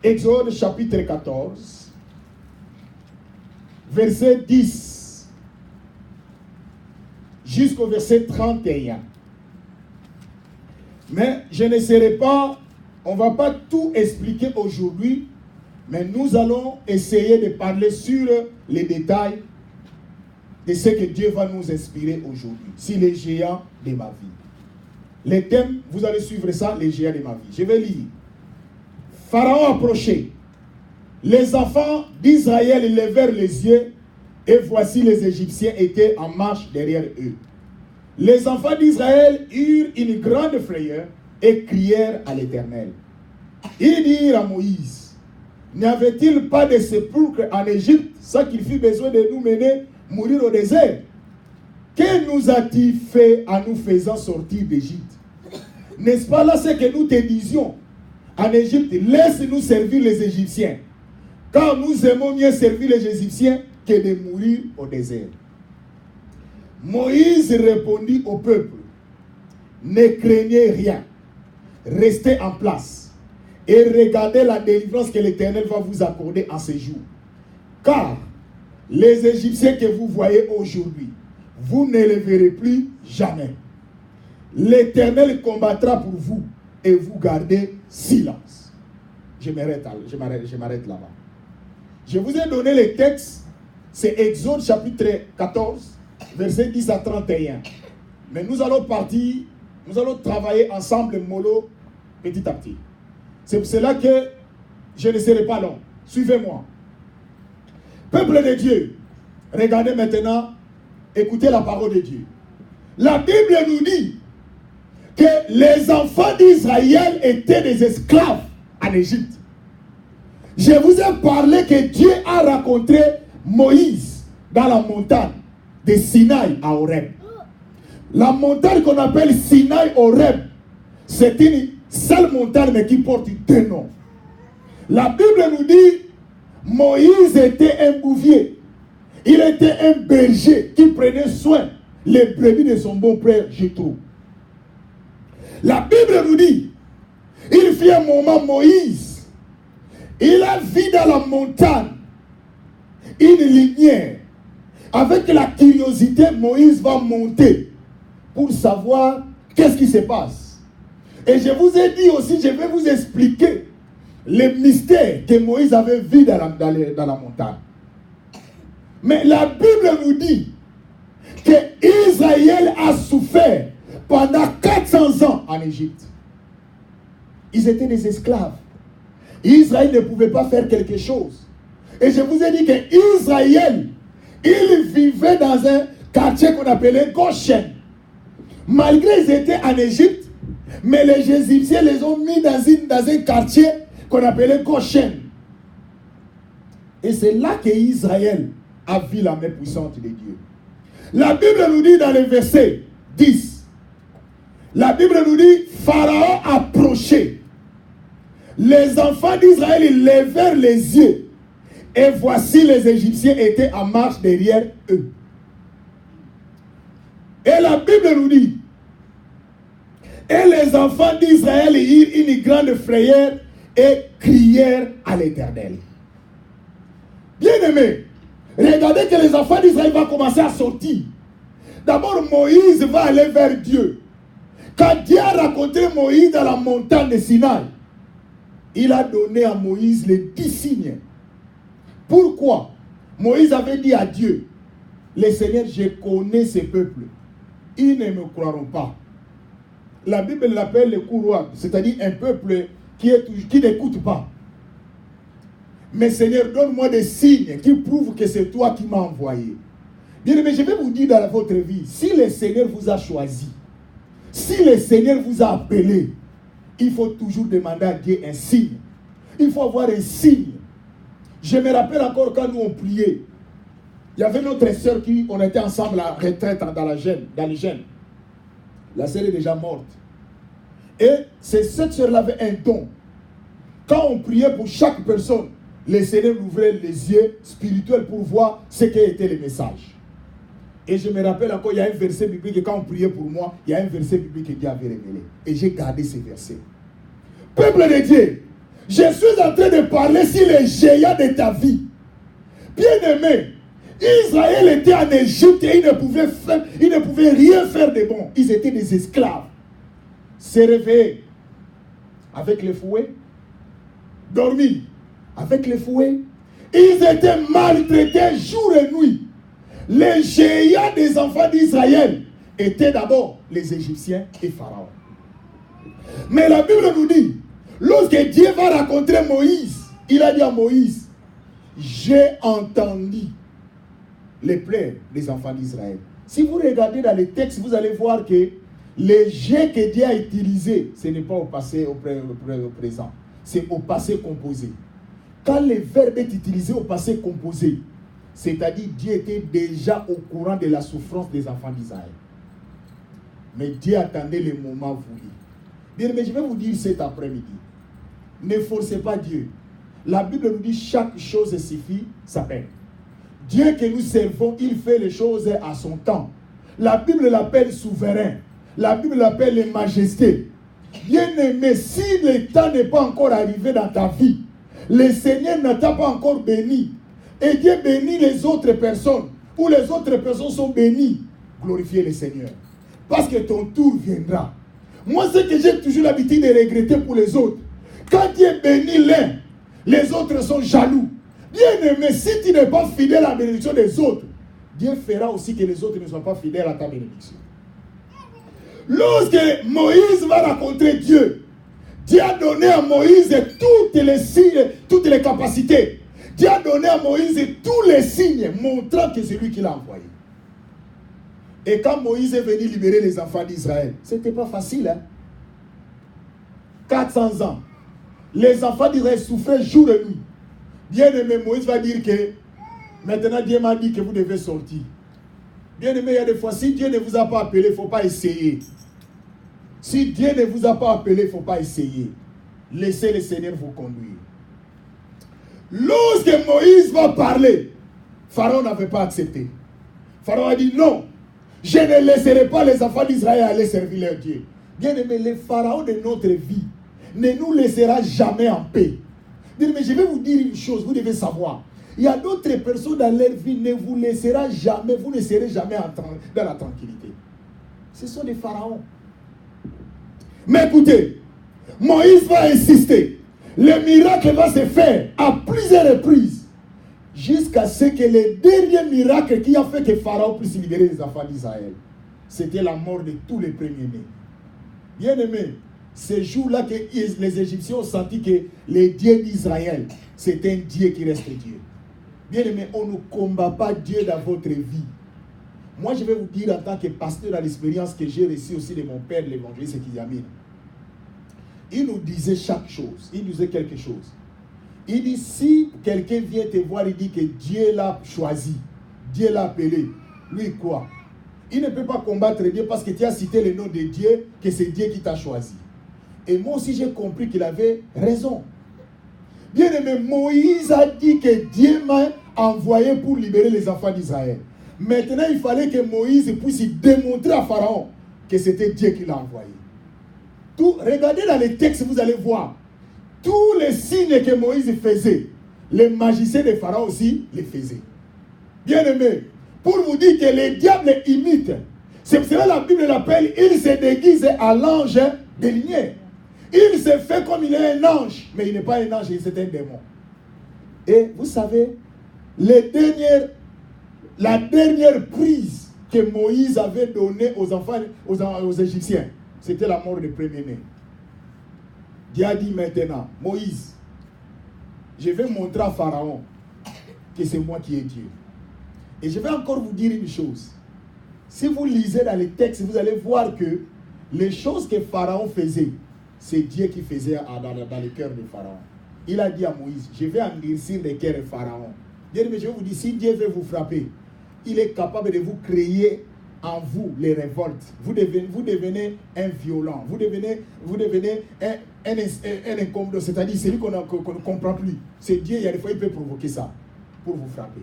Exode chapitre 14, verset 10 jusqu'au verset 31. Mais je ne serai pas, on ne va pas tout expliquer aujourd'hui, mais nous allons essayer de parler sur les détails de ce que Dieu va nous inspirer aujourd'hui, sur les géants de ma vie. Les thèmes, vous allez suivre ça, les géants de ma vie. Je vais lire. Pharaon approchait. Les enfants d'Israël levèrent les yeux et voici les Égyptiens étaient en marche derrière eux. Les enfants d'Israël eurent une grande frayeur et crièrent à l'Éternel. Ils dirent à Moïse, n'y avait-il pas de sépulcre en Égypte sans qu'il fût besoin de nous mener mourir au désert? Que nous a-t-il fait en nous faisant sortir d'Égypte? N'est-ce pas là ce que nous te disions en Égypte? Laisse-nous servir les Égyptiens, car nous aimons mieux servir les Égyptiens que de mourir au désert. Moïse répondit au peuple, ne craignez rien, restez en place et regardez la délivrance que l'Éternel va vous accorder en ces jours. Car les Égyptiens que vous voyez aujourd'hui, vous ne les verrez plus jamais. L'Éternel combattra pour vous et vous gardez silence. Je m'arrête là-bas. Je vous ai donné les textes, c'est Exode chapitre 14, verset 10 à 31. Mais nous allons travailler ensemble mollo petit à petit. C'est pour cela que je ne serai pas long. Suivez-moi. Peuple de Dieu, regardez maintenant, écoutez la parole de Dieu. La Bible nous dit que les enfants d'Israël étaient des esclaves en Égypte. Je vous ai parlé que Dieu a rencontré Moïse dans la montagne de Sinaï à Horeb. La montagne qu'on appelle Sinaï Horeb, c'est une seule montagne mais qui porte deux noms. La Bible nous dit Moïse était un bouvier. Il était un berger qui prenait soin les brebis de son bon frère Jéthro. La Bible nous dit, il fit un moment Moïse, il a vu dans la montagne une lumière. Avec la curiosité, Moïse va monter pour savoir qu'est-ce qui se passe. Et je vous ai dit aussi, je vais vous expliquer les mystères que Moïse avait vus dans la montagne. Mais la Bible nous dit que Israël a souffert pendant 400 ans en Égypte. Ils étaient des esclaves. Israël ne pouvait pas faire quelque chose. Et je vous ai dit que Israël, il vivait dans un quartier qu'on appelait Goshen. Malgré qu'ils étaient en Égypte, mais les Égyptiens les ont mis dans un quartier qu'on appelait Goshen. Et c'est là que Israël a vu la main puissante de Dieu. La Bible nous dit dans le verset 10, la Bible nous dit, Pharaon approchait. Les enfants d'Israël levèrent les yeux. Et voici les Égyptiens étaient en marche derrière eux. Et la Bible nous dit, et les enfants d'Israël eurent une grande frayeur et crièrent à l'Éternel. Bien-aimés, regardez que les enfants d'Israël vont commencer à sortir. D'abord, Moïse va aller vers Dieu. Quand Dieu a rencontré Moïse dans la montagne de Sinaï, il a donné à Moïse les 10 signes. Pourquoi? Moïse avait dit à Dieu, le Seigneur, je connais ces peuples. Ils ne me croiront pas. La Bible l'appelle le couroir, c'est-à-dire un peuple qui n'écoute pas. Mais Seigneur, donne-moi des signes qui prouvent que c'est toi qui m'as envoyé. Bien, mais je vais vous dire dans votre vie, si le Seigneur vous a choisi, si le Seigneur vous a appelé, il faut toujours demander à Dieu un signe. Il faut avoir un signe. Je me rappelle encore quand nous on priait. Il y avait notre sœur on était ensemble à la retraite dans les jeunes. La sœur est déjà morte. Et cette sœur-là avait un don. Quand on priait pour chaque personne, le Seigneur ouvrait les yeux spirituels pour voir ce qu'était le message. Et je me rappelle encore, il y a un verset biblique, quand on priait pour moi, il y a un verset biblique que Dieu avait révélé. Et j'ai gardé ce verset. Peuple de Dieu, Je suis en train de parler sur les géants de ta vie. Bien-aimé, Israël était en Égypte et ils ne pouvaient rien faire de bon. Ils étaient des esclaves. Se réveiller avec les fouets, dormir avec les fouets. Ils étaient maltraités jour et nuit. Les géants des enfants d'Israël étaient d'abord les Égyptiens et Pharaon. Mais la Bible nous dit, lorsque Dieu va rencontrer Moïse, il a dit à Moïse, j'ai entendu les plaies des enfants d'Israël. Si vous regardez dans les textes, vous allez voir que les jets que Dieu a utilisés, ce n'est pas au passé, au présent. C'est au passé composé. Quand le verbe est utilisé au passé composé, c'est-à-dire Dieu était déjà au courant de la souffrance des enfants d'Israël. Mais Dieu attendait le moment voulu. Bien, mais je vais vous dire cet après-midi, ne forcez pas Dieu. La Bible nous dit chaque chose suffit sa peine. Dieu que nous servons, il fait les choses à son temps. La Bible l'appelle souverain. La Bible l'appelle majesté. Bien-aimé, si le temps n'est pas encore arrivé dans ta vie, le Seigneur ne t'a pas encore béni, et Dieu bénit les autres personnes, ou les autres personnes sont bénies, glorifiez le Seigneur. Parce que ton tour viendra. Moi, ce que j'ai toujours l'habitude de regretter pour les autres, quand Dieu bénit l'un, les autres sont jaloux. Bien-aimé, si tu n'es pas fidèle à la bénédiction des autres, Dieu fera aussi que les autres ne soient pas fidèles à ta bénédiction. Lorsque Moïse va rencontrer Dieu, Dieu a donné à Moïse toutes les signes, toutes les capacités. Dieu a donné à Moïse tous les signes montrant que c'est lui qui l'a envoyé. Et quand Moïse est venu libérer les enfants d'Israël, ce n'était pas facile. 400 ans. Les enfants d'Israël souffraient jour et nuit. Bien-aimé, Moïse va dire que maintenant Dieu m'a dit que vous devez sortir. Bien-aimé, il y a des fois, si Dieu ne vous a pas appelé, il ne faut pas essayer. Si Dieu ne vous a pas appelé, il ne faut pas essayer. Laissez le Seigneur vous conduire. Lorsque Moïse va parler, Pharaon n'avait pas accepté. Pharaon a dit non, je ne laisserai pas les enfants d'Israël aller servir leur Dieu. Bien-aimé, le Pharaon de notre vie ne nous laissera jamais en paix. Mais je vais vous dire une chose, vous devez savoir. Il y a d'autres personnes dans leur vie ne vous laissera jamais, vous ne serez jamais dans la tranquillité. Ce sont des pharaons. Mais écoutez, Moïse va insister. Le miracle va se faire à plusieurs reprises. Jusqu'à ce que le dernier miracle qui a fait que Pharaon puisse libérer les enfants d'Israël, c'était la mort de tous les premiers-nés. Bien-aimés, ce jour-là que les Égyptiens ont senti que le Dieu d'Israël, c'est un Dieu qui reste Dieu. Bien-aimés, on ne combat pas Dieu dans votre vie. Moi, je vais vous dire en tant que pasteur dans l'expérience que j'ai reçue aussi de mon père, l'évangéliste Kizamine. Il nous disait chaque chose. Il nous disait quelque chose. Il dit, si quelqu'un vient te voir, il dit que Dieu l'a choisi, Dieu l'a appelé, lui quoi? Il ne peut pas combattre Dieu parce que tu as cité le nom de Dieu, que c'est Dieu qui t'a choisi. Et moi aussi j'ai compris qu'il avait raison. Bien aimé, Moïse a dit que Dieu m'a envoyé pour libérer les enfants d'Israël. Maintenant, il fallait que Moïse puisse démontrer à Pharaon que c'était Dieu qui l'a envoyé. Regardez dans les textes, vous allez voir. Tous les signes que Moïse faisait, les magiciens de Pharaon aussi les faisaient. Bien aimé, pour vous dire que les diables imitent. C'est pour cela que la Bible l'appelle, il se déguise à l'ange de lumière. Il se fait comme il est un ange, mais il n'est pas un ange, c'est un démon. Et vous savez, la dernière prise que Moïse avait donnée aux enfants, aux Égyptiens, c'était la mort des premiers-nés. Dieu a dit maintenant, Moïse, je vais montrer à Pharaon que c'est moi qui ai Dieu. Et je vais encore vous dire une chose. Si vous lisez dans les textes, vous allez voir que les choses que Pharaon faisait, c'est Dieu qui faisait dans le cœur de Pharaon. Il a dit à Moïse, je vais endurcir le cœur de Pharaon. Bien, mais je vais vous dire, si Dieu veut vous frapper, il est capable de vous créer en vous les révoltes. Vous devenez un violent. Vous devenez un incommodant. C'est-à-dire celui qu'on ne comprend plus. C'est Dieu, il y a des fois, il peut provoquer ça pour vous frapper.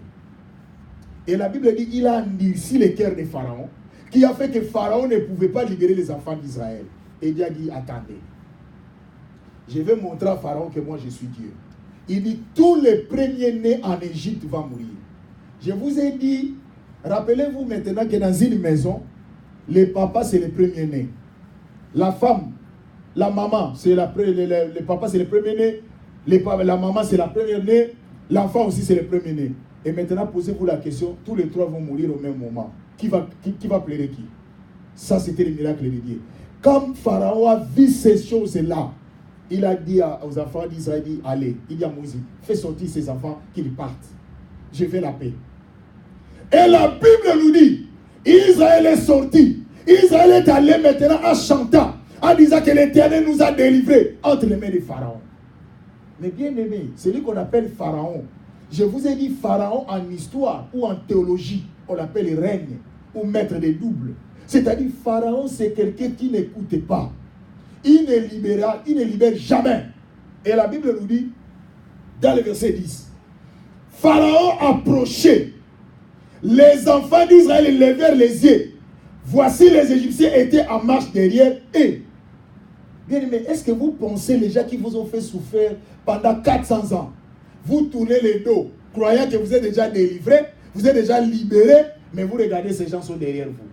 Et la Bible dit, il a endurci le cœur de Pharaon, qui a fait que Pharaon ne pouvait pas libérer les enfants d'Israël. Et Dieu a dit, attendez. je vais montrer à Pharaon que moi je suis Dieu. Il dit, tous les premiers-nés en Égypte vont mourir. Je vous ai dit, rappelez-vous maintenant que dans une maison, les papas c'est les premiers-nés. La femme, la maman, c'est le papa c'est le premier-né. La maman c'est la première-née. L'enfant aussi c'est le premier-né. Et maintenant, posez-vous la question, tous les trois vont mourir au même moment. Qui va pleurer qui? Ça, c'était le miracle de Dieu. Comme Pharaon a vu ces choses-là, il a dit aux enfants d'Israël, allez, il dit à Moïse, fais sortir ces enfants, qu'ils partent. Je fais la paix. Et la Bible nous dit, Israël est sorti. Israël est allé maintenant en chantant, en disant que l'Éternel nous a délivrés entre les mains de Pharaon. Mais bien aimé, celui qu'on appelle Pharaon, je vous ai dit Pharaon en histoire ou en théologie, on l'appelle règne ou maître des doubles. C'est-à-dire Pharaon, c'est quelqu'un qui n'écoute pas. Il ne libère jamais. Et la Bible nous dit, dans le verset 10, Pharaon approchait. Les enfants d'Israël levèrent les yeux. Voici les Égyptiens étaient en marche derrière eux. Bien aimé, est-ce que vous pensez les gens qui vous ont fait souffrir pendant 400 ans? Vous tournez le dos, croyant que vous êtes déjà délivré, vous êtes déjà libéré, mais vous regardez, ces gens sont derrière vous.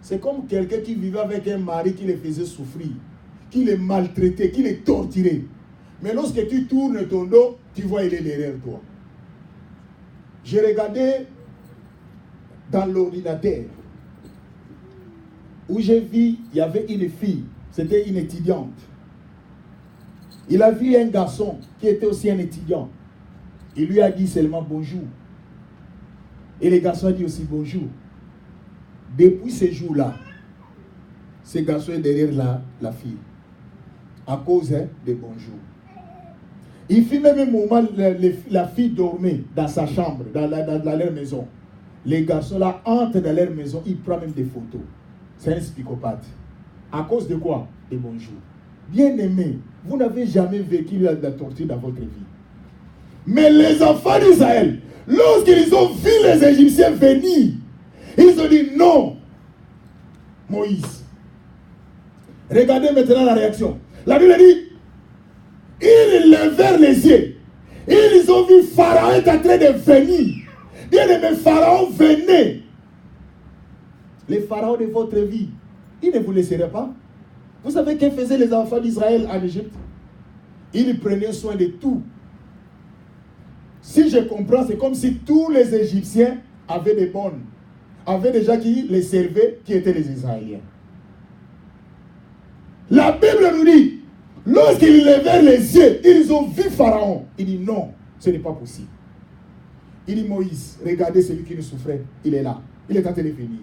C'est comme quelqu'un qui vivait avec un mari qui les faisait souffrir, qui les maltraitait, qui les torturait. Mais lorsque tu tournes ton dos, tu vois il est derrière toi. J'ai regardé dans l'ordinateur où j'ai vu, il y avait une fille, c'était une étudiante. Il a vu un garçon qui était aussi un étudiant. Il lui a dit seulement bonjour. Et le garçon a dit aussi bonjour. Depuis ce jour-là, ce garçon est derrière la fille. À cause de bonjour. Il fit même un moment, la fille dormait dans sa chambre, dans leur maison. Les garçons là entrent dans leur maison, ils prennent même des photos. C'est un psychopathe. À cause de quoi? De bonjour. Bien aimé, vous n'avez jamais vécu la torture dans votre vie. Mais les enfants d'Israël, lorsqu'ils ont vu les Égyptiens venir, ils ont dit non. Moïse. Regardez maintenant la réaction. La Bible dit, ils levèrent les yeux. Ils ont vu Pharaon est en train de venir. Bien aimé, Pharaon venait. Les pharaons de votre vie, ils ne vous laisseraient pas. Vous savez que faisaient les enfants d'Israël en Égypte? Ils prenaient soin de tout. Si je comprends, c'est comme si tous les Égyptiens avaient des bonnes, avaient des gens qui les servaient, qui étaient les Israéliens. La Bible nous dit, lorsqu'ils levèrent les yeux, ils ont vu Pharaon. Il dit non, ce n'est pas possible. Il dit Moïse, regardez celui qui nous souffrait, il est là, il est en train de venir.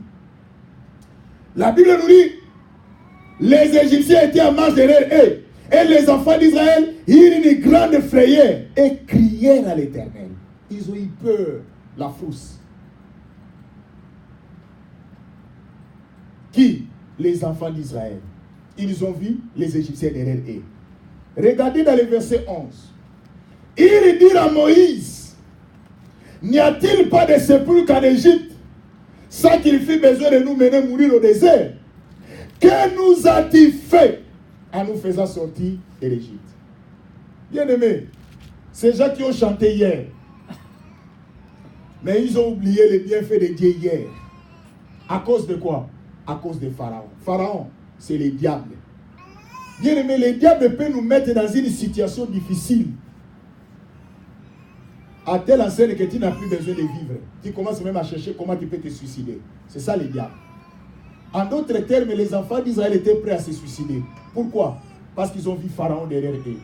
La Bible nous dit, les Égyptiens étaient en marche derrière eux. Et les enfants d'Israël eurent une grande frayeur et crièrent à l'Éternel. Ils ont eu peur, la frousse. Qui? Les enfants d'Israël. Ils ont vu les Égyptiens derrière eux. Regardez dans le verset 11. Ils dirent à Moïse, n'y a-t-il pas de sépulcre en Égypte sans qu'il fût besoin de nous mener mourir au désert? Que nous a-t-il fait en nous faisant sortir de l'Égypte? Bien aimé, ces gens qui ont chanté hier, mais ils ont oublié les bienfaits de Dieu hier. À cause de quoi? À cause de Pharaon. Pharaon, c'est le diable. Bien aimé, le diable peut nous mettre dans une situation difficile. À telle enseigne que tu n'as plus besoin de vivre. Tu commences même à chercher comment tu peux te suicider. C'est ça le diable. En d'autres termes, les enfants d'Israël étaient prêts à se suicider. Pourquoi? Parce qu'ils ont vu Pharaon derrière eux.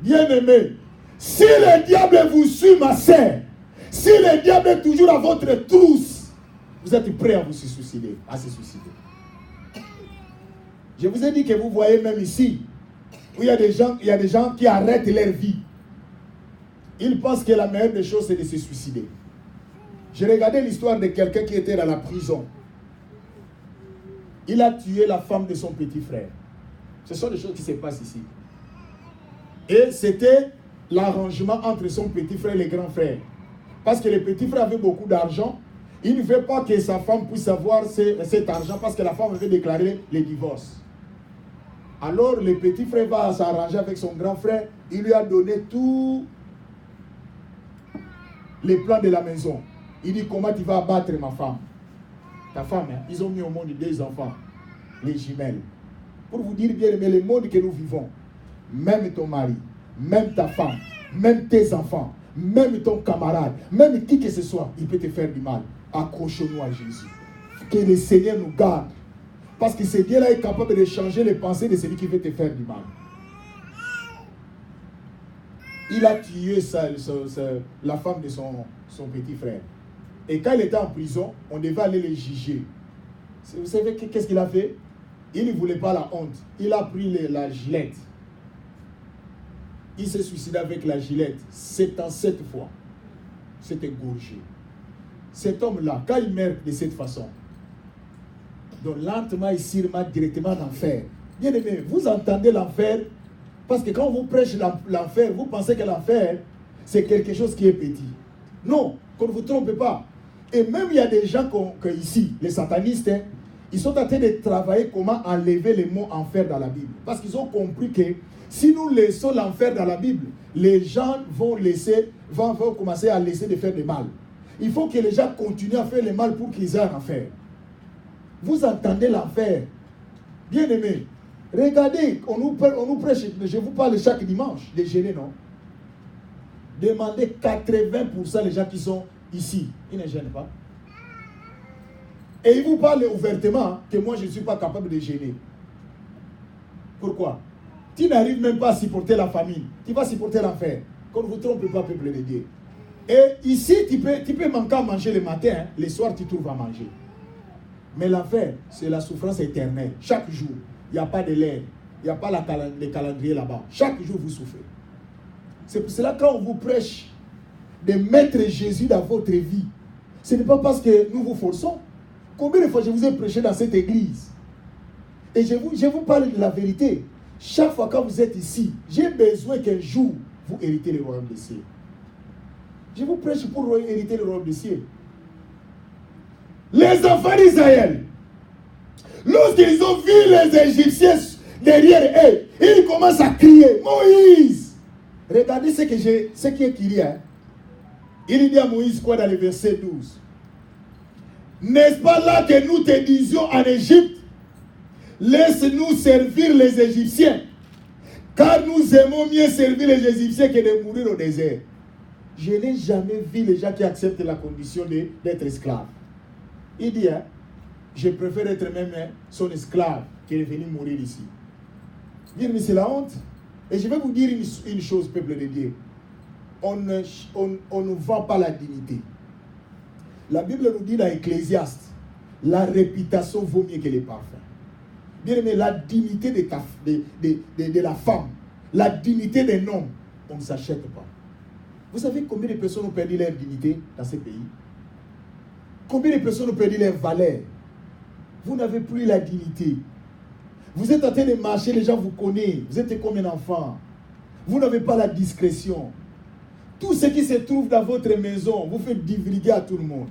Bien aimé, si le diable vous suit, ma sœur, si le diable est toujours à votre trousse, vous êtes prêts à vous suicider, à se suicider. Je vous ai dit que vous voyez même ici, où il y a des gens qui arrêtent leur vie. Ils pensent que la meilleure des choses, c'est de se suicider. J'ai regardé l'histoire de quelqu'un qui était dans la prison. Il a tué la femme de son petit frère. Ce sont des choses qui se passent ici. Et c'était l'arrangement entre son petit frère et le grand frère. Parce que le petit frère avait beaucoup d'argent. Il ne veut pas que sa femme puisse avoir cet argent parce que la femme avait déclaré le divorce. Alors le petit frère va s'arranger avec son grand frère. Il lui a donné tous les plans de la maison. Il dit, comment tu vas abattre ma femme? Ta femme, hein? Ils ont mis au monde 2 enfants, les jumelles. Pour vous dire bien, mais le monde que nous vivons, même ton mari, même ta femme, même tes enfants, même ton camarade, même qui que ce soit, il peut te faire du mal. Accrochons-nous à Jésus. Que le Seigneur nous garde. Parce que ce Dieu-là est capable de changer les pensées de celui qui veut te faire du mal. Il a tué la femme de son petit frère. Et quand il était en prison, on devait aller le juger. Vous savez qu'est-ce qu'il a fait? Il ne voulait pas la honte. Il a pris la gilette. Il s'est suicidé avec la gilette 77 fois. C'était gorgé. Cet homme-là, quand il meurt de cette façon, donc lentement, il s'irma directement en enfer. Bien aimé, vous entendez l'enfer, parce que quand vous prêchez l'enfer, vous pensez que l'enfer, c'est quelque chose qui est petit. Non, qu'on ne vous trompe pas. Et même il y a des gens ici, les satanistes, hein, ils sont en train de travailler comment enlever le mot enfer dans la Bible. Parce qu'ils ont compris que si nous laissons l'enfer dans la Bible, les gens vont commencer à laisser de faire du mal. Il faut que les gens continuent à faire le mal pour qu'ils aient un enfer. Vous entendez l'enfer. Bien aimé, regardez, on nous prêche, je vous parle chaque dimanche, de jeûner, non? Demandez 80% des gens qui sont ici, ils ne gênent pas. Et ils vous parlent ouvertement que moi je ne suis pas capable de gêner. Pourquoi? Tu n'arrives même pas à supporter la famine. Tu vas supporter l'enfer. Qu'on ne vous trompe pas, peuple de Dieu. Et ici, tu peux manquer à manger le matin, hein. Le soir, tu trouves à manger. Mais l'enfer, c'est la souffrance éternelle. Chaque jour, il n'y a pas de l'air. Il n'y a pas le calendrier là-bas. Chaque jour, vous souffrez. C'est pour cela quand on vous prêche de mettre Jésus dans votre vie, ce n'est pas parce que nous vous forçons. Combien de fois je vous ai prêché dans cette église? Et je vous parle de la vérité. Chaque fois quand vous êtes ici, j'ai besoin qu'un jour, vous héritez le royaume des cieux. Je vous prêche pour hériter le royaume des cieux. Les enfants d'Israël, lorsqu'ils ont vu les Égyptiens derrière eux, ils commencent à crier, Moïse! Regardez ce qui est crié. Hein? Il dit à Moïse quoi dans le verset 12? N'est-ce pas là que nous te disions en Égypte, laisse-nous servir les Égyptiens, car nous aimons mieux servir les Égyptiens que de mourir au désert. Je n'ai jamais vu les gens qui acceptent la condition d'être esclaves. Il dit, hein, je préfère être même son esclave que de venir mourir ici. Dire, mais c'est la honte. Et je vais vous dire une chose, peuple de Dieu. On ne vend pas la dignité. La Bible nous dit dans Ecclésiaste, la réputation vaut mieux que les parfums. Bien aimé, la dignité de la femme, la dignité d'un homme, on ne s'achète pas. Vous savez combien de personnes ont perdu leur dignité dans ces pays? Combien de personnes ont perdu leur valeur? Vous n'avez plus la dignité. Vous êtes en train de marcher, les gens vous connaissent. Vous êtes comme un enfant. Vous n'avez pas la discrétion. Tout ce qui se trouve dans votre maison, vous faites divulguer à tout le monde.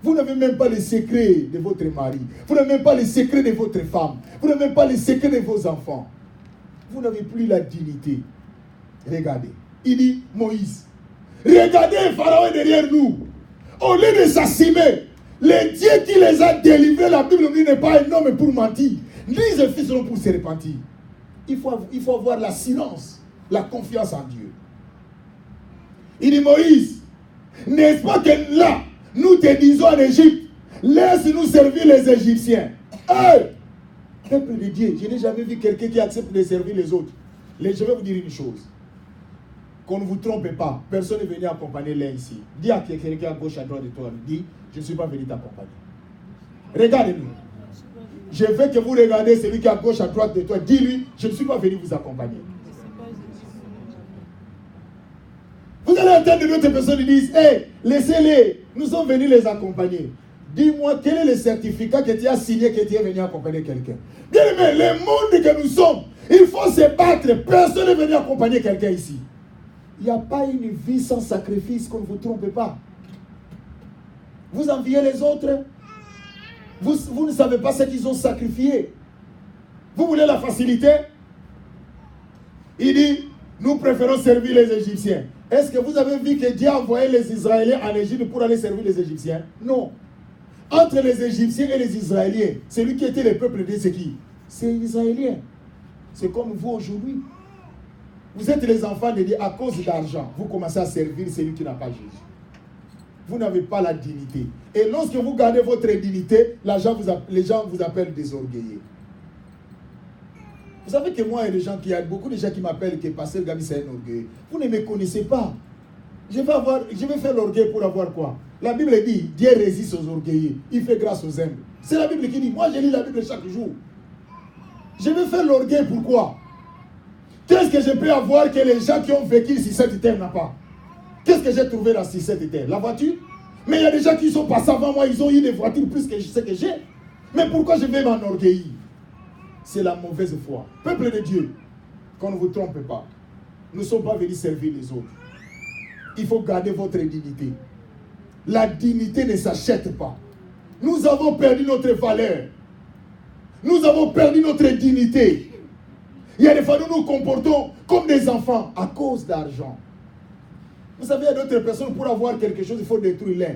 Vous n'avez même pas les secrets de votre mari. Vous n'avez même pas les secrets de votre femme. Vous n'avez même pas les secrets de vos enfants. Vous n'avez plus la dignité. Regardez. Il dit, Moïse, regardez, Pharaon est derrière nous. Au lieu de s'assumer, le Dieu qui les a délivrés, la Bible nous dit, n'est pas un homme pour mentir, ni un fils pour se repentir. Il faut avoir la silence, la confiance en Dieu. Il dit, Moïse, n'est-ce pas que là, nous te disons en Égypte, laisse-nous servir les Égyptiens. Hey! Peuple de Dieu, je n'ai jamais vu quelqu'un qui accepte de servir les autres. Je vais vous dire une chose. Qu'on ne vous trompe pas, personne n'est venu accompagner l'un ici. Dis à quelqu'un à gauche, à droite de toi, dis, je ne suis pas venu t'accompagner. Regardez-nous. Je veux que vous regardez celui qui est à gauche, à droite de toi, dis-lui, je ne suis pas venu vous accompagner. Vous allez entendre d'autres personnes qui disent, hey, laissez-les, nous sommes venus les accompagner. Dis-moi, quel est le certificat que tu as signé que tu es venu accompagner quelqu'un? Dis-moi, le monde que nous sommes, il faut se battre, personne n'est venu accompagner quelqu'un ici. Il n'y a pas une vie sans sacrifice, qu'on ne vous trompe pas. Vous enviez les autres. Vous ne savez pas ce qu'ils ont sacrifié. Vous voulez la facilité? Il dit, nous préférons servir les Égyptiens. Est-ce que vous avez vu que Dieu a envoyé les Israéliens en Égypte pour aller servir les Égyptiens? Non. Entre les Égyptiens et les Israéliens, celui qui était le peuple de c'est qui? C'est les Israéliens. C'est comme vous aujourd'hui. Vous êtes les enfants de Dieu à cause d'argent. Vous commencez à servir celui qui n'a pas Jésus. Vous n'avez pas la dignité. Et lorsque vous gardez votre dignité, les gens vous appellent des orgueillés. Vous savez que moi, il y a beaucoup de gens qui m'appellent que Pasteur Gabi c'est un orgueil. Vous ne me connaissez pas. Je vais faire l'orgueil pour avoir quoi? La Bible dit, Dieu résiste aux orgueillés. Il fait grâce aux humbles. C'est la Bible qui dit, moi je lis la Bible chaque jour. Je vais faire l'orgueil pourquoi? Qu'est-ce que je peux avoir que les gens qui ont vécu sur cette terre n'ont pas? Qu'est-ce que j'ai trouvé dans cette terre? La voiture? Mais il y a des gens qui sont passés avant moi, ils ont eu des voitures plus que ce que j'ai. Mais pourquoi je vais m'enorgueillir? C'est la mauvaise foi. Peuple de Dieu, qu'on ne vous trompe pas. Nous ne sommes pas venus servir les autres. Il faut garder votre dignité. La dignité ne s'achète pas. Nous avons perdu notre valeur. Nous avons perdu notre dignité. Il y a des fois nous nous comportons comme des enfants à cause d'argent. Vous savez, il y a d'autres personnes, pour avoir quelque chose, il faut détruire l'un.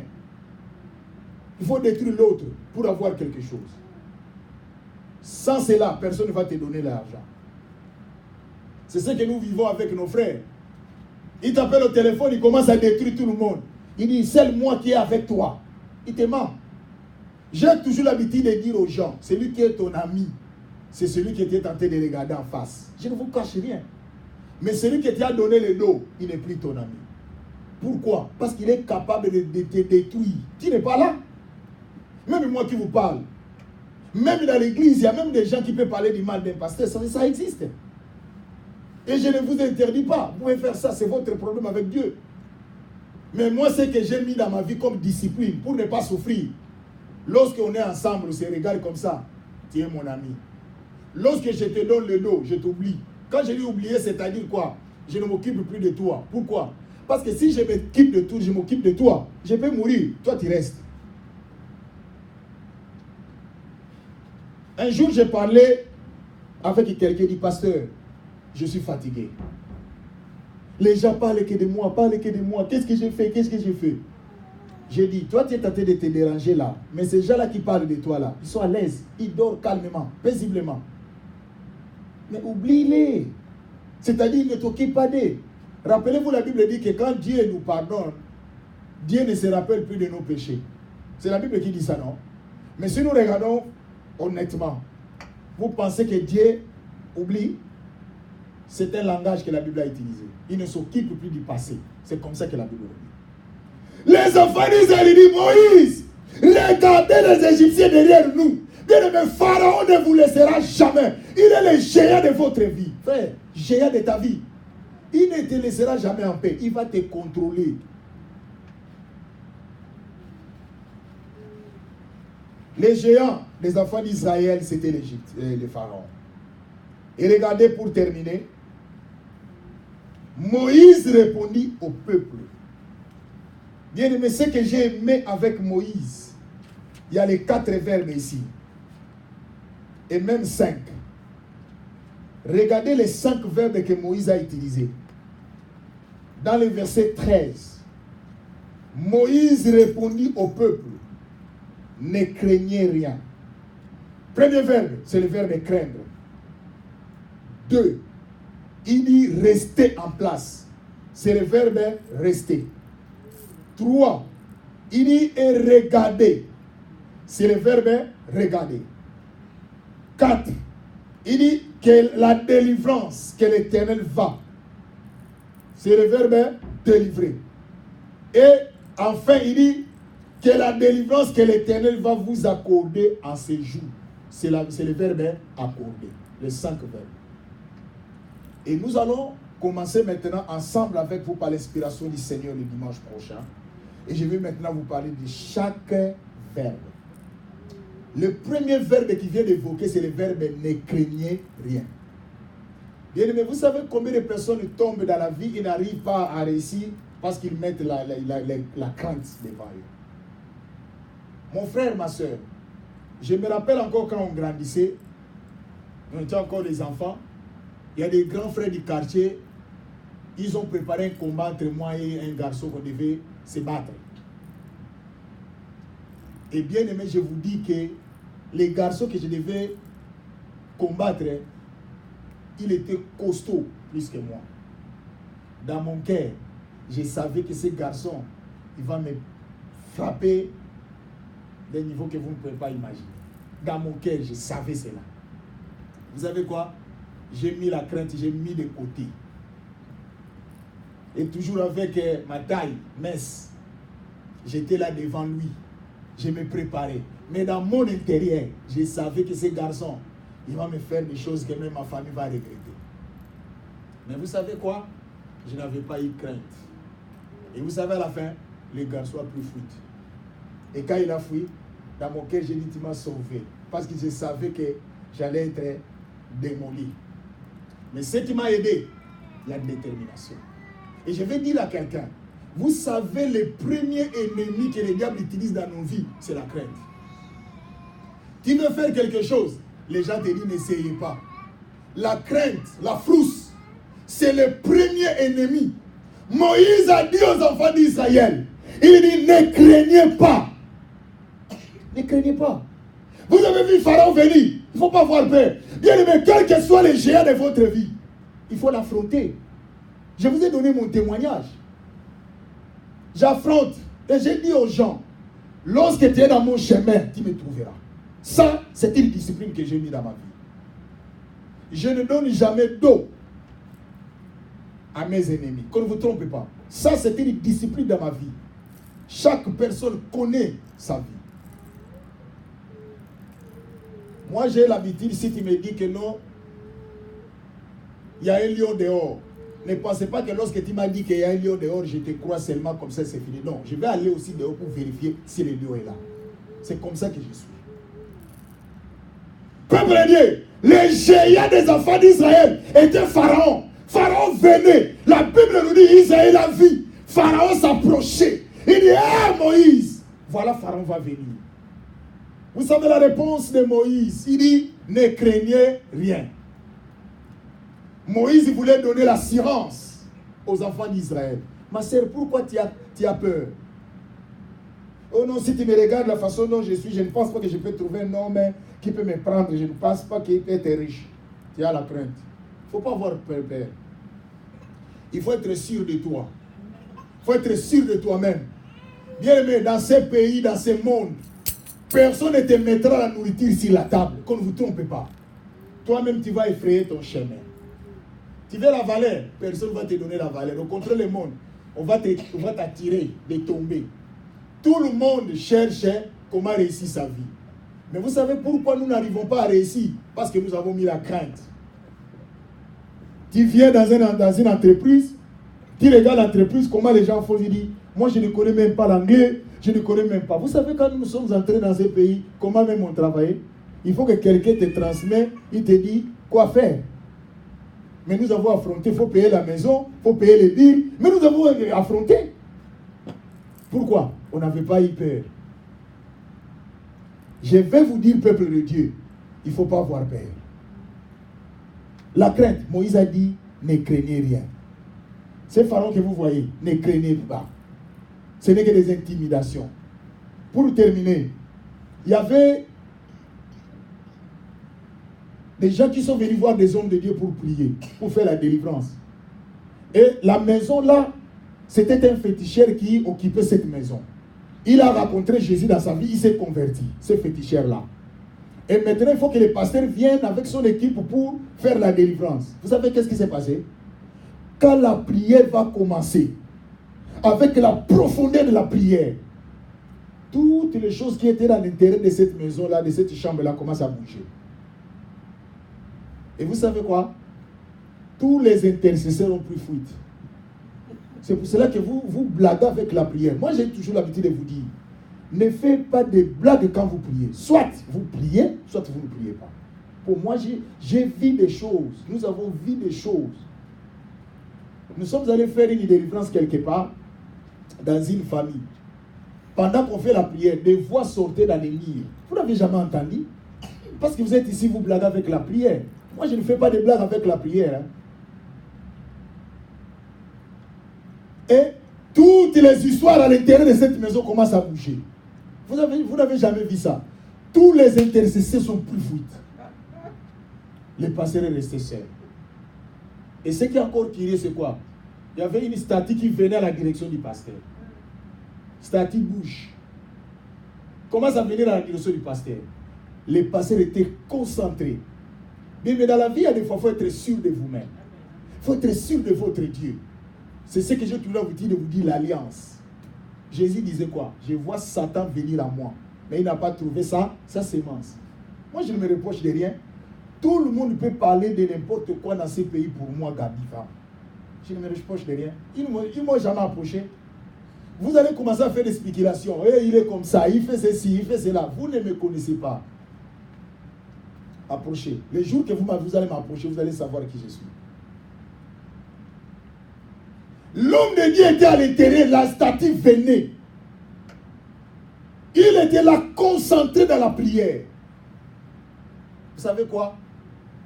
Il faut détruire l'autre pour avoir quelque chose. Sans cela, personne ne va te donner l'argent. C'est ce que nous vivons avec nos frères. Il t'appelle au téléphone, il commence à détruire tout le monde. Il dit, c'est moi qui est avec toi. Il te ment. J'ai toujours l'habitude de dire aux gens, celui qui est ton ami, c'est celui qui était tenté de regarder en face. Je ne vous cache rien. Mais celui qui t'a donné le dos, il n'est plus ton ami. Pourquoi? Parce qu'il est capable de te détruire. Tu n'es pas là. Même moi qui vous parle. Même dans l'église, il y a même des gens qui peuvent parler du mal d'un pasteur. Ça existe. Et je ne vous interdis pas. Vous pouvez faire ça, c'est votre problème avec Dieu. Mais moi, c'est que j'ai mis dans ma vie comme discipline pour ne pas souffrir. Lorsqu'on est ensemble, on se regarde comme ça. Tu es mon ami. Lorsque je te donne le dos, je t'oublie. Quand je dis oublier, c'est-à-dire quoi? Je ne m'occupe plus de toi. Pourquoi? Parce que si je m'occupe de toi, je peux mourir. Toi, tu restes. Un jour, j'ai parlé avec quelqu'un qui dit, pasteur, je suis fatigué. Les gens parlent que de moi, Qu'est-ce que j'ai fait? J'ai dit, toi, tu es tenté de te déranger là. Mais ces gens-là qui parlent de toi là, ils sont à l'aise. Ils dorment calmement, paisiblement. Mais oublie-les. C'est-à-dire, ne t'occupe pas d'eux. Rappelez-vous, la Bible dit que quand Dieu nous pardonne, Dieu ne se rappelle plus de nos péchés. C'est la Bible qui dit ça, non? Mais si nous regardons honnêtement, vous pensez que Dieu oublie? C'est un langage que la Bible a utilisé. Il ne s'occupe plus du passé. C'est comme ça que la Bible dit. Les enfants d'Israël disent, Moïse, regardez les Égyptiens derrière nous. Bien-aimé, Pharaon ne vous laissera jamais. Il est le géant de votre vie. Frère, géant de ta vie. Il ne te laissera jamais en paix. Il va te contrôler. Les géants des enfants d'Israël, c'était l'Égypte, le Pharaon. Et regardez pour terminer. Moïse répondit au peuple. Bien aimé, ce que j'ai aimé avec Moïse, il y a les 4 verbes ici. Et même 5. Regardez les 5 verbes que Moïse a utilisés. Dans le verset 13, Moïse répondit au peuple, ne craignez rien. Premier verbe, c'est le verbe craindre. 2, il dit rester en place. C'est le verbe rester. 3, il dit et regarder. C'est le verbe regarder. 4, il dit que la délivrance que l'Éternel va. C'est le verbe délivrer. Et enfin, il dit que la délivrance que l'Éternel va vous accorder en ces jours. C'est le verbe accorder. Les 5 verbes. Et nous allons commencer maintenant ensemble avec vous par l'inspiration du Seigneur le dimanche prochain. Et je vais maintenant vous parler de chaque verbe. Le premier verbe qui vient d'évoquer, c'est le verbe ne craignez rien. Bien aimé, vous savez combien de personnes tombent dans la vie et n'arrivent pas à réussir parce qu'ils mettent la crainte devant eux. Mon frère, ma soeur, je me rappelle encore quand on grandissait, On était encore des enfants. Il y a des grands frères du quartier. Ils ont préparé un combat entre moi et un garçon qu'on devait se battre. Et bien aimé, je vous dis que les garçons que je devais combattre, il était costaud plus que moi. Dans mon cœur, je savais que ce garçon, il va me frapper des niveaux que vous ne pouvez pas imaginer. Dans mon cœur, je savais cela. Vous savez quoi? J'ai mis la crainte, j'ai mis de côté. Et toujours avec ma taille mince, j'étais là devant lui. Je me préparais. Mais dans mon intérieur, je savais que ce garçon, il va me faire des choses que même ma famille va regretter. Mais vous savez quoi? Je n'avais pas eu crainte. Et vous savez à la fin, le garçon a pu fuir. Et quand il a fui, dans mon cœur, j'ai dit, tu m'as sauvé. Parce que je savais que j'allais être démoli. Mais ce qui m'a aidé, la détermination. Et je vais dire à quelqu'un, vous savez, le premier ennemi que le diable utilise dans nos vies, c'est la crainte. Tu veux faire quelque chose, les gens te disent, n'essayez pas. La crainte, la frousse, c'est le premier ennemi. Moïse a dit aux enfants d'Israël, il dit, ne craignez pas. Ne craignez pas. Vous avez vu Pharaon venir, il ne faut pas avoir peur. Bien aimé, quel que soit les géants de votre vie, il faut l'affronter. Je vous ai donné mon témoignage. J'affronte et j'ai dit aux gens, lorsque tu es dans mon chemin, tu me trouveras. Ça, c'est une discipline que j'ai mis dans ma vie. Je ne donne jamais d'eau à mes ennemis. Qu'on ne vous trompe pas. Ça, c'est une discipline dans ma vie. Chaque personne connaît sa vie. Moi, j'ai l'habitude, si tu me dis que non, il y a un lion dehors. Ne pensez pas que lorsque tu m'as dit qu'il y a un lion dehors, je te crois seulement comme ça, c'est fini. Non, je vais aller aussi dehors pour vérifier si le lion est là. C'est comme ça que je suis. Peuple de Dieu, les géants des enfants d'Israël étaient Pharaon. Pharaon venait. La Bible nous dit, Israël a vu. Pharaon s'approchait. Il dit, ah Moïse, voilà Pharaon va venir. Vous savez la réponse de Moïse. Il dit, ne craignez rien. Moïse voulait donner l'assurance aux enfants d'Israël. Ma sœur, pourquoi tu as peur? Oh non, si tu me regardes la façon dont je suis, je ne pense pas que je peux trouver un homme qui peut me prendre. Je ne pense pas qu'il peut être riche. Tu as la crainte. Il ne faut pas avoir peur. Il faut être sûr de toi. Il faut être sûr de toi-même. Bien aimé, dans ce pays, dans ce monde, personne ne te mettra la nourriture sur la table. Qu'on ne vous trompe pas. Toi-même, tu vas effrayer ton chemin. Tu veux la valeur, personne ne va te donner la valeur. Au contraire, le monde, on va t'attirer de tomber. Tout le monde cherche comment réussir sa vie. Mais vous savez pourquoi nous n'arrivons pas à réussir? Parce que nous avons mis la crainte. Tu viens dans une entreprise, tu regardes l'entreprise, comment les gens font, ils disent, moi je ne connais même pas l'anglais, je ne connais même pas. Vous savez, quand nous sommes entrés dans ce pays, comment même on travaille? Il faut que quelqu'un te transmette, il te dit quoi faire. Mais nous avons affronté, il faut payer la maison, il faut payer les billes. Mais nous avons affronté. Pourquoi? On n'avait pas eu peur. Je vais vous dire, peuple de Dieu, il ne faut pas avoir peur. La crainte, Moïse a dit, ne craignez rien. C'est Pharaon que vous voyez, ne craignez pas. Ce n'est que des intimidations. Pour terminer, il y avait des gens qui sont venus voir des hommes de Dieu pour prier, pour faire la délivrance. Et la maison là, c'était un féticheur qui occupait cette maison. Il a rencontré Jésus dans sa vie, il s'est converti, ce féticheur-là. Et maintenant, il faut que les pasteurs viennent avec son équipe pour faire la délivrance. Vous savez qu'est-ce qui s'est passé? Quand la prière va commencer, avec la profondeur de la prière, toutes les choses qui étaient dans l'intérieur de cette maison-là, de cette chambre-là, commencent à bouger. Et vous savez quoi? Tous les intercesseurs ont pris fuite. C'est pour cela que vous blaguez avec la prière. Moi, j'ai toujours l'habitude de vous dire, ne faites pas de blagues quand vous priez. Soit vous priez, soit vous ne priez pas. Pour moi, j'ai vu des choses. Nous avons vu des choses. Nous sommes allés faire une délivrance quelque part, dans une famille. Pendant qu'on fait la prière, des voix sortaient dans les murs. Vous n'avez jamais entendu? parce que vous êtes ici, vous blaguez avec la prière. Moi, je ne fais pas de blagues avec la prière. Hein. Et toutes les histoires à l'intérieur de cette maison commencent à bouger. Vous n'avez jamais vu ça. Tous les intercesseurs sont plus fuites. Les pasteurs est resté seul. Et ce qui est encore pire, c'est quoi? Il y avait une statue qui venait à la direction du pasteur. Statue bouge. Commence à venir à la direction du pasteur. Les pasteurs étaient concentrés. Mais dans la vie, il y a des fois, il faut être sûr de vous-même. Il faut être sûr de votre Dieu. C'est ce que je voulais vous dire, de vous dire l'alliance. Jésus disait quoi? Je vois Satan venir à moi. Mais il n'a pas trouvé sa sémence. Moi, je ne me reproche de rien. Tout le monde peut parler de n'importe quoi dans ces pays pour moi, Gabi. Je ne me reproche de rien. Ils ne m'ont jamais approché. Vous allez commencer à faire des spéculations. Il est comme ça, il fait ceci, il fait cela. Vous ne me connaissez pas. Approchez. Le jour que vous allez m'approcher, vous allez savoir qui je suis. L'homme de Dieu était à l'intérieur, la statue venait. Il était là concentré dans la prière. Vous savez quoi?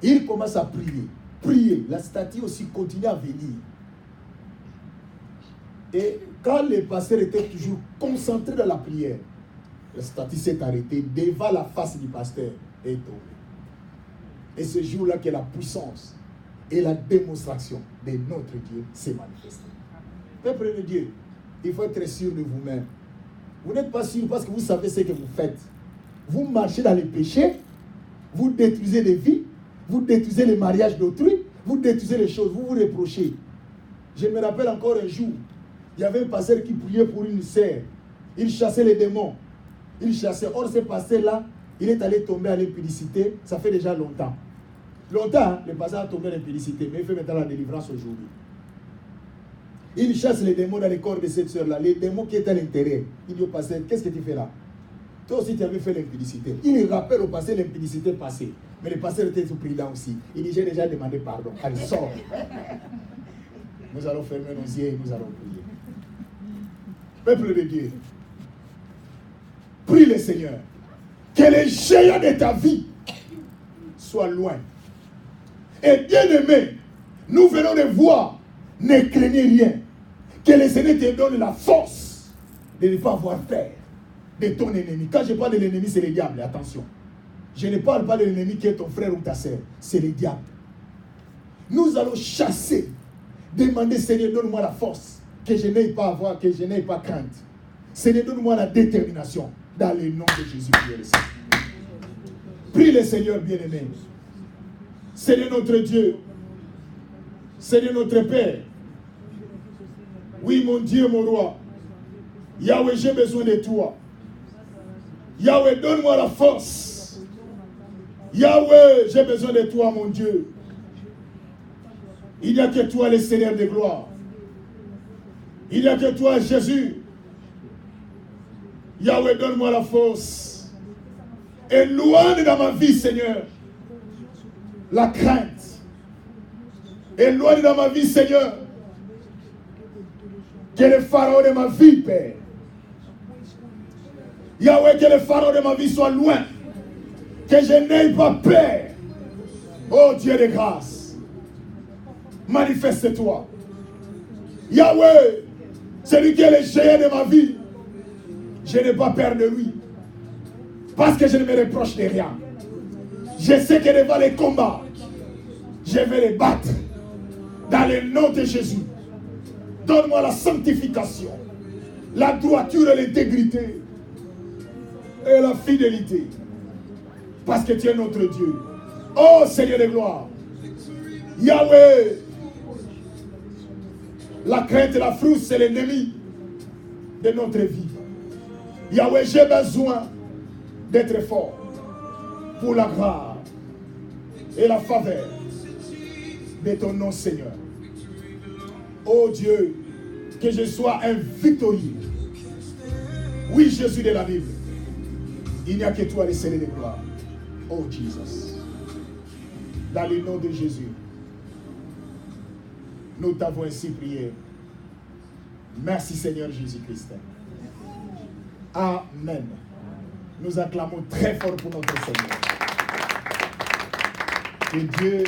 Il commence à prier. Prier. La statue aussi continue à venir. Et quand le pasteur était toujours concentré dans la prière, la statue s'est arrêtée devant la face du pasteur et est tombée. Et ce jour-là que la puissance et la démonstration de notre Dieu s'est manifestée. Peuple de Dieu, il faut être sûr de vous-même. Vous n'êtes pas sûr parce que vous savez ce que vous faites. Vous marchez dans les péchés, vous détruisez les vies, vous détruisez les mariages d'autrui, vous détruisez les choses, vous vous reprochez. Je me rappelle encore un jour, il y avait un pasteur qui priait pour une sœur. Il chassait les démons. Il chassait. Or, ce pasteur-là, il est allé tomber à l'impudicité. Ça fait déjà longtemps. Longtemps, le pasteur a tombé à l'impudicité, mais il fait maintenant la délivrance aujourd'hui. Il chasse les démons dans le corps de cette sœur-là. Les démons qui étaient à l'intérieur. Il dit au pasteur, qu'est-ce que tu fais là? Toi aussi, tu avais fait l'impudicité. Il rappelle au pasteur l'impudicité passée. Mais le pasteur était prudent aussi. Il dit, j'ai déjà demandé pardon. Allez, sors. Nous allons fermer nos yeux et nous allons prier. Peuple de Dieu, prie le Seigneur. Que les géants de ta vie soient loin. Et bien aimé, nous venons de voir, ne craignez rien. Que le Seigneur te donne la force de ne pas avoir peur de ton ennemi. Quand je parle de l'ennemi, c'est le diable, attention. Je ne parle pas de l'ennemi qui est ton frère ou ta sœur, c'est le diable. Nous allons chasser, demander, Seigneur, donne-moi la force, que je n'aie pas à avoir, que je n'aie pas crainte. Seigneur, donne-moi la détermination, dans le nom de Jésus. Prie le Seigneur bien-aimé. Seigneur notre Dieu, Seigneur notre Père, oui mon Dieu, mon roi, Yahweh, j'ai besoin de toi. Yahweh, donne-moi la force. Yahweh, j'ai besoin de toi, mon Dieu. Il n'y a que toi, le Seigneur de gloire. Il n'y a que toi, Jésus. Yahweh, donne-moi la force. Éloigne dans ma vie, Seigneur, la crainte. Éloigne dans ma vie, Seigneur, que le pharaon de ma vie, Père. Yahweh, que le pharaon de ma vie soit loin. Que je n'aie pas peur. Oh Dieu de grâce, manifeste-toi. Yahweh, celui qui est le géant de ma vie, je n'ai pas peur de lui. Parce que je ne me reproche de rien. Je sais que devant les combats, je vais les battre. Dans le nom de Jésus. Donne-moi la sanctification, la droiture et l'intégrité et la fidélité. Parce que tu es notre Dieu. Oh Seigneur de gloire. Yahweh. La crainte et la frousse, c'est l'ennemi de notre vie. Yahweh, j'ai besoin d'être fort pour la grâce et la faveur de ton nom, Seigneur. Oh Dieu, que je sois un victorieux. Oui, Jésus de la Bible. Il n'y a que toi, le Seigneur de gloire. Oh Jesus. Dans le nom de Jésus, nous t'avons ainsi prié. Merci Seigneur Jésus-Christ. Amen. Nous acclamons très fort pour notre Seigneur. Que Dieu